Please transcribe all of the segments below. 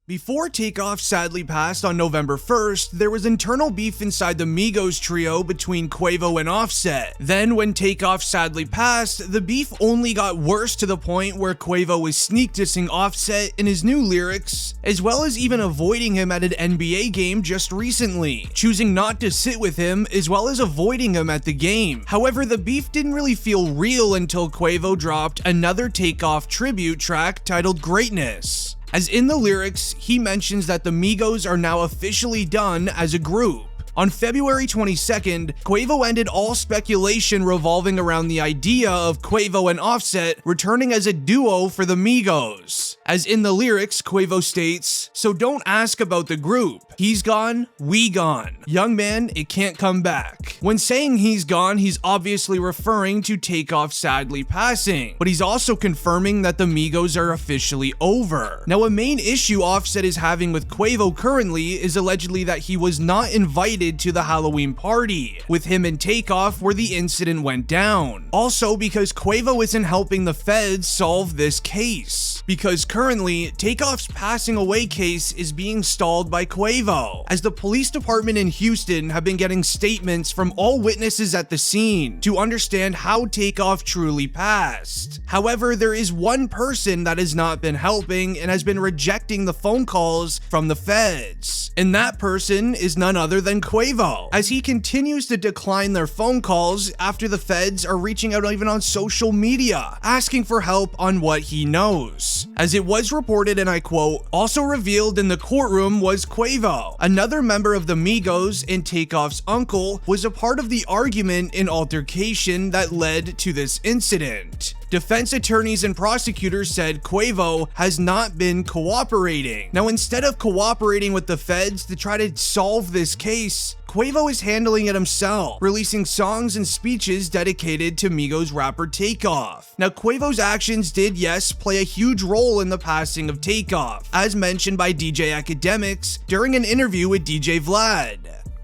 Before Takeoff sadly passed on November 1st, there was internal beef inside the Migos trio between Quavo and Offset. Then when Takeoff sadly passed, the beef only got worse to the point where Quavo was sneak dissing Offset in his new lyrics, as well as even avoiding him at an NBA game just recently, choosing not to sit with him as well as avoiding him at the game. However, the beef didn't really feel real until Quavo dropped another Takeoff tribute track titled Greatness. As in the lyrics, he mentions that the Migos are now officially done as a group. On February 22nd, Quavo ended all speculation revolving around the idea of Quavo and Offset returning as a duo for the Migos. As in the lyrics, Quavo states, "So don't ask about the group. He's gone, we gone. Young man, it can't come back." When saying he's gone, he's obviously referring to Takeoff sadly passing, but he's also confirming that the Migos are officially over. Now, a main issue Offset is having with Quavo currently is allegedly that he was not invited to the Halloween party with him and Takeoff where the incident went down. Also because Quavo isn't helping the feds solve this case, because currently Takeoff's passing away case is being stalled by Quavo, as the police department in Houston have been getting statements from all witnesses at the scene to understand how Takeoff truly passed. However, there is one person that has not been helping and has been rejecting the phone calls from the feds, and that person is none other than Quavo, as he continues to decline their phone calls after the feds are reaching out even on social media, asking for help on what he knows. As it was reported, and I quote, "Also revealed in the courtroom was Quavo. Another member of the Migos and Takeoff's uncle was a part of the argument and altercation that led to this incident. Defense attorneys and prosecutors said Quavo has not been cooperating." Now, instead of cooperating with the feds to try to solve this case, Quavo is handling it himself, releasing songs and speeches dedicated to Migos rapper Takeoff. Now, Quavo's actions did, yes, play a huge role in the passing of Takeoff, as mentioned by DJ Akademiks during an interview with DJ Vlad.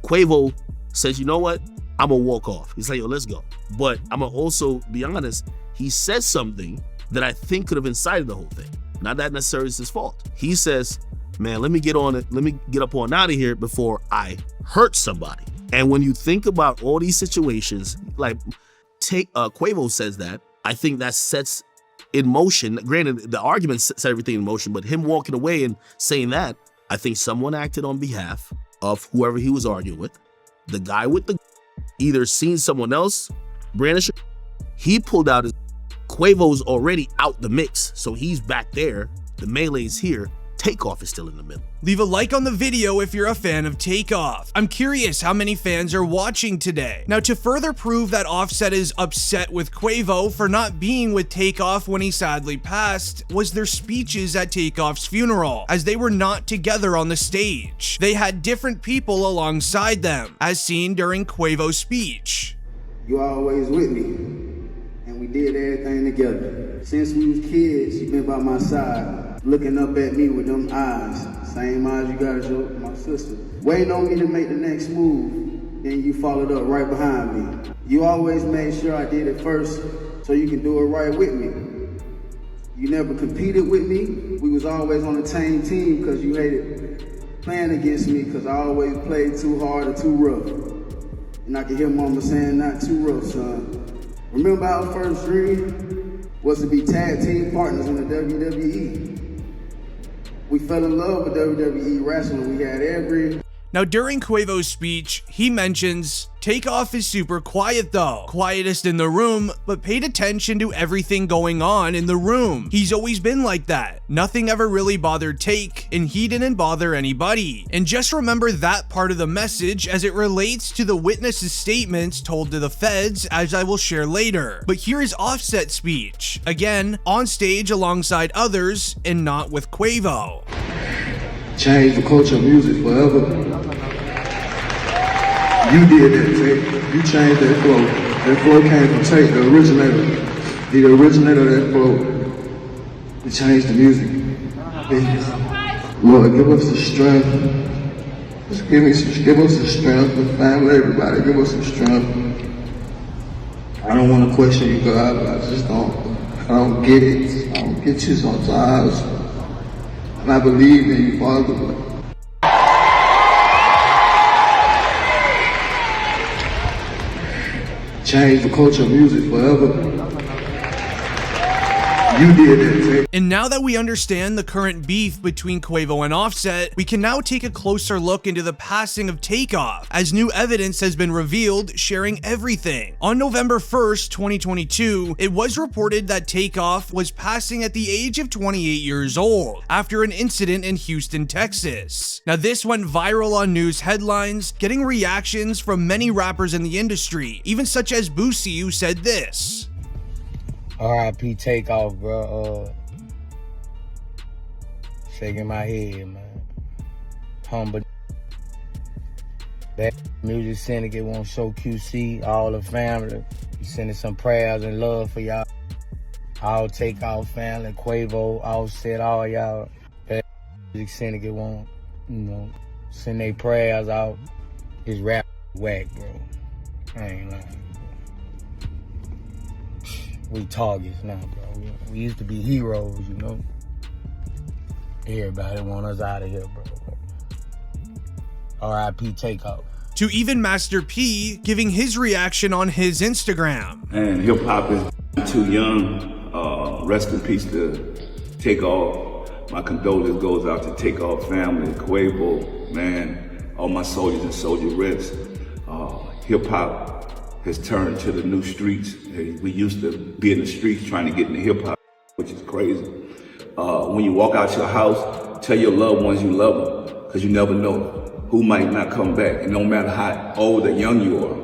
Quavo says, "You know what? I'm gonna walk off." He's like, "Yo, let's go." But I'm gonna also be honest, he says something that I think could have incited the whole thing. Not that necessarily is his fault. He says, "Man, let me get on it. Let me get up on out of here before I hurt somebody." And when you think about all these situations, like Quavo says that, I think that sets in motion, granted the argument set everything in motion, but him walking away and saying that, I think someone acted on behalf of whoever he was arguing with. The guy with the either seen someone else brandish, he pulled out his, Quavo's already out the mix, so he's back there, the melee's here, Takeoff is still in the middle. Leave a like on the video if you're a fan of Takeoff. I'm curious how many fans are watching today. Now, to further prove that Offset is upset with Quavo for not being with Takeoff when he sadly passed, was their speeches at Takeoff's funeral, as they were not together on the stage. They had different people alongside them, as seen during Quavo's speech. "You always with me, and we did everything together. Since we was kids, you been by my side, looking up at me with them eyes, same eyes you got as my sister. Waiting on me to make the next move, then you followed up right behind me. You always made sure I did it first, so you can do it right with me. You never competed with me. We was always on the same team because you hated playing against me because I always played too hard or too rough. And I can hear mama saying, not too rough, son. Remember our first dream was to be tag team partners in the WWE. We fell in love with WWE wrestling. We had every..." Now, during Quavo's speech, he mentions, "Takeoff is super quiet though, quietest in the room, but paid attention to everything going on in the room. He's always been like that. Nothing ever really bothered Take, and he didn't bother anybody." And just remember that part of the message as it relates to the witnesses' statements told to the feds, as I will share later. But here is Offset's speech, again, on stage alongside others, and not with Quavo. "Change the culture of music forever. You did that, Tate. You changed that flow. That flow came from Tate, the originator. The originator of that flow. You changed the music. Lord, give us the strength. Just give us the strength, the family, everybody. Give us some strength. I don't want to question you, God, but I don't get it. I don't get you sometimes. And I believe in you, Father. Change the culture of music forever. You did that, And now that we understand the current beef between Quavo and Offset, we can now take a closer look into the passing of Takeoff, as new evidence has been revealed sharing everything. On November 1st, 2022, it was reported that Takeoff was passing at the age of 28 years old after an incident in Houston, Texas. Now this went viral on news headlines, getting reactions from many rappers in the industry, even such as Boosie, who said this. R.I.P. Takeoff, bro. Shaking my head, man. Humble. That music syndicate won't show QC, all the family. We sending some prayers and love for y'all. All Takeoff family, Quavo, Offset, all y'all. That music syndicate won't, send their prayers out. His rap whack, bro. I ain't lying. We targets now, bro. We used to be heroes, Everybody want us out of here, bro. R.I.P. Takeoff. To even Master P giving his reaction on his Instagram. And hip hop is too young. Rest in peace to Takeoff. My condolences goes out to Takeoff family, Quavo, man, all my soldiers and soldier reps. Hip hop has turned to the new streets. We used to be in the streets trying to get into hip hop, which is crazy. When you walk out your house, tell your loved ones you love them, because you never know who might not come back. And no matter how old or young you are,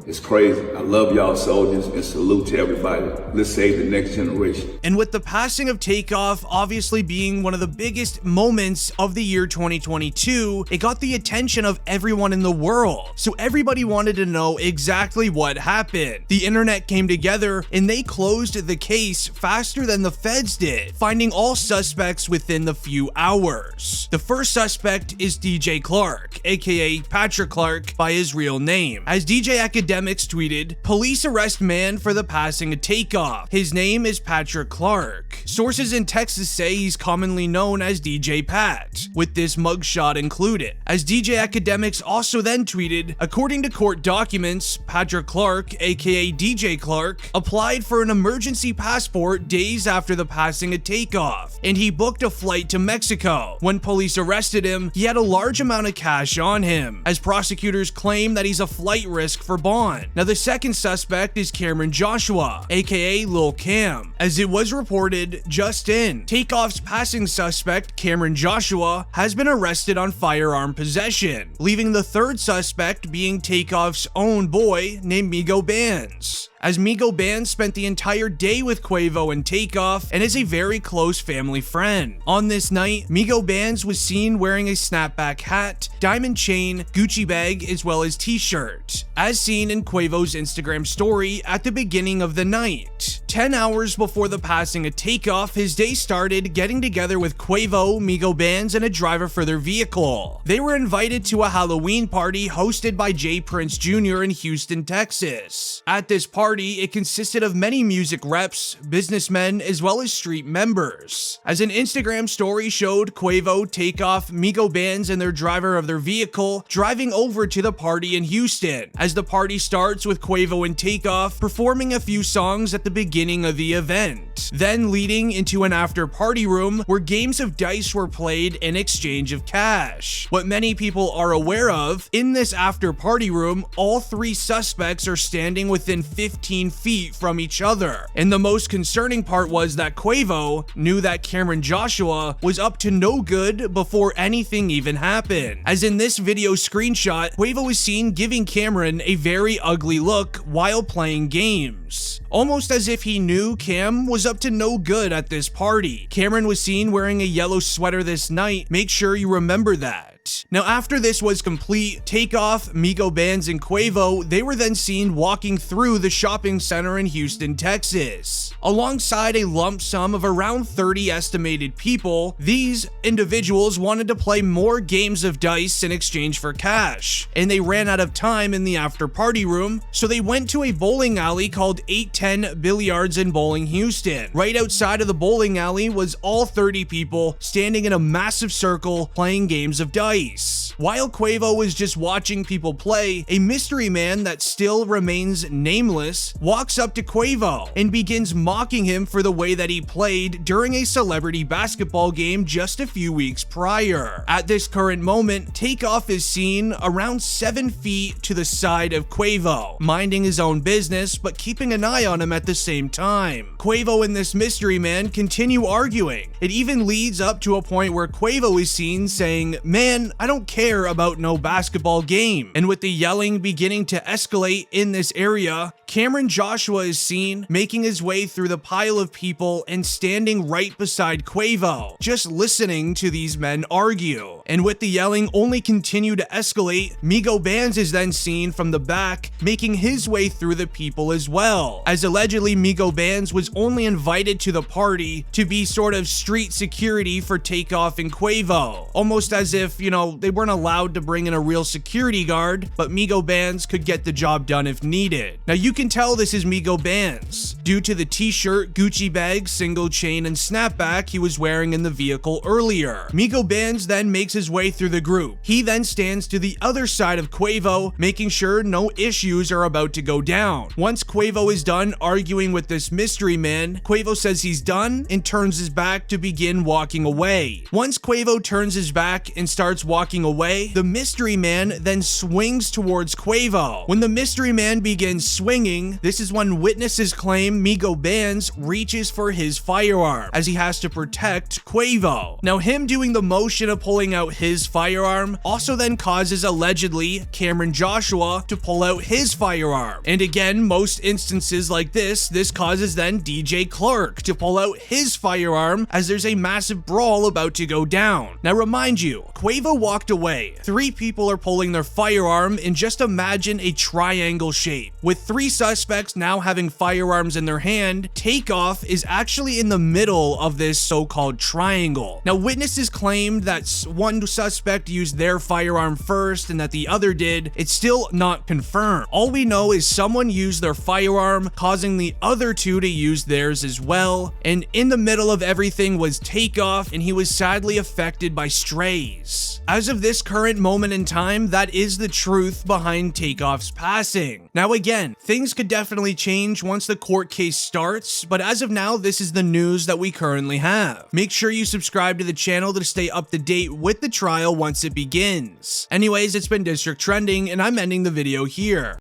it's crazy. I love y'all soldiers and salute to everybody. Let's save the next generation. And with the passing of Takeoff obviously being one of the biggest moments of the year 2022, it got the attention of everyone in the world. So everybody wanted to know exactly what happened. The internet came together and they closed the case faster than the feds did, finding all suspects within the few hours. The first suspect is DJ Clark, aka Patrick Clark by his real name. As DJ Akademiks tweeted, police arrest man for the passing of Takeoff. His name is Patrick Clark. Sources in Texas say he's commonly known as DJ Pat, with this mugshot included. As DJ Akademiks also then tweeted, according to court documents, Patrick Clark, aka DJ Clark, applied for an emergency passport days after the passing of Takeoff, and he booked a flight to Mexico. When police arrested him, he had a large amount of cash on him, as prosecutors claim that he's a flight risk for bond. Now the second suspect is Cameron Joshua, aka Lil Cam. As it was reported just in, Takeoff's passing suspect, Cameron Joshua, has been arrested on firearm possession, leaving the third suspect being Takeoff's own boy named MigoBands. As MigoBands spent the entire day with Quavo and Takeoff and is a very close family friend. On this night, MigoBands was seen wearing a snapback hat, diamond chain, Gucci bag, as well as t-shirt, as seen in Quavo's Instagram story at the beginning of the night. 10 hours before the passing of Takeoff, his day started getting together with Quavo, MigoBands, and a driver for their vehicle. They were invited to a Halloween party hosted by Jay Prince Jr. in Houston, Texas. At this party, it consisted of many music reps, businessmen, as well as street members. As an Instagram story showed Quavo, Takeoff, MigoBands, and their driver of their vehicle driving over to the party in Houston, as the party starts with Quavo and Takeoff performing a few songs at the beginning of the event, then leading into an after party room where games of dice were played in exchange of cash. What many people are aware of, in this after party room, all three suspects are standing within 15 feet from each other. And the most concerning part was that Quavo knew that Cameron Joshua was up to no good before anything even happened. As in this video screenshot, Quavo was seen giving Cameron a very ugly look while playing games, almost as if he knew Cam was up to no good at this party. Cameron was seen wearing a yellow sweater this night. Make sure you remember that. it. Now after this was complete, Takeoff, MigoBands, and Quavo, they were then seen walking through the shopping center in Houston, Texas. Alongside a lump sum of around 30 estimated people, these individuals wanted to play more games of dice in exchange for cash, and they ran out of time in the after party room, so they went to a bowling alley called 810 Billiards in Bowling, Houston. Right outside of the bowling alley was all 30 people standing in a massive circle playing games of dice. While Quavo was just watching people play, a mystery man that still remains nameless walks up to Quavo and begins mocking him for the way that he played during a celebrity basketball game just a few weeks prior. At this current moment, Takeoff is seen around 7 feet to the side of Quavo, minding his own business but keeping an eye on him at the same time. Quavo and this mystery man continue arguing. It even leads up to a point where Quavo is seen saying, "Man, I don't care about no basketball game." And with the yelling beginning to escalate in this area, Cameron Joshua is seen making his way through the pile of people and standing right beside Quavo, just listening to these men argue. And with the yelling only continue to escalate, MigoBands is then seen from the back making his way through the people as well, as allegedly MigoBands was only invited to the party to be sort of street security for Takeoff and Quavo, almost as if, you know, they weren't allowed to bring in a real security guard, but MigoBands could get the job done if needed. Now you can tell this is MigoBands due to the t-shirt, Gucci bag, single chain, and snapback he was wearing in the vehicle earlier. MigoBands then makes his way through the group. He then stands to the other side of Quavo, making sure no issues are about to go down. Once Quavo is done arguing with this mystery man, Quavo says he's done and turns his back to begin walking away. Once Quavo turns his back and starts walking away, the mystery man then swings towards Quavo. When the mystery man begins swinging, this is when witnesses claim MigoBands reaches for his firearm, as he has to protect Quavo. Now him doing the motion of pulling out his firearm also then causes allegedly Cameron Joshua to pull out his firearm. And again, most instances like this causes then DJ Clark to pull out his firearm as there's a massive brawl about to go down. Now remind you, Quavo walked away. 3 people are pulling their firearm, and just imagine a triangle shape. With 3 suspects now having firearms in their hand, Takeoff is actually in the middle of this so-called triangle. Now witnesses claimed that one suspect used their firearm first and that the other did. It's still not confirmed. All we know is someone used their firearm, causing the other 2 to use theirs as well. And in the middle of everything was Takeoff, and he was sadly affected by strays. As of this current moment in time, that is the truth behind Takeoff's passing. Now again, things could definitely change once the court case starts, but as of now, this is the news that we currently have. Make sure you subscribe to the channel to stay up to date with the trial once it begins. Anyways, it's been District Trending, and I'm ending the video here.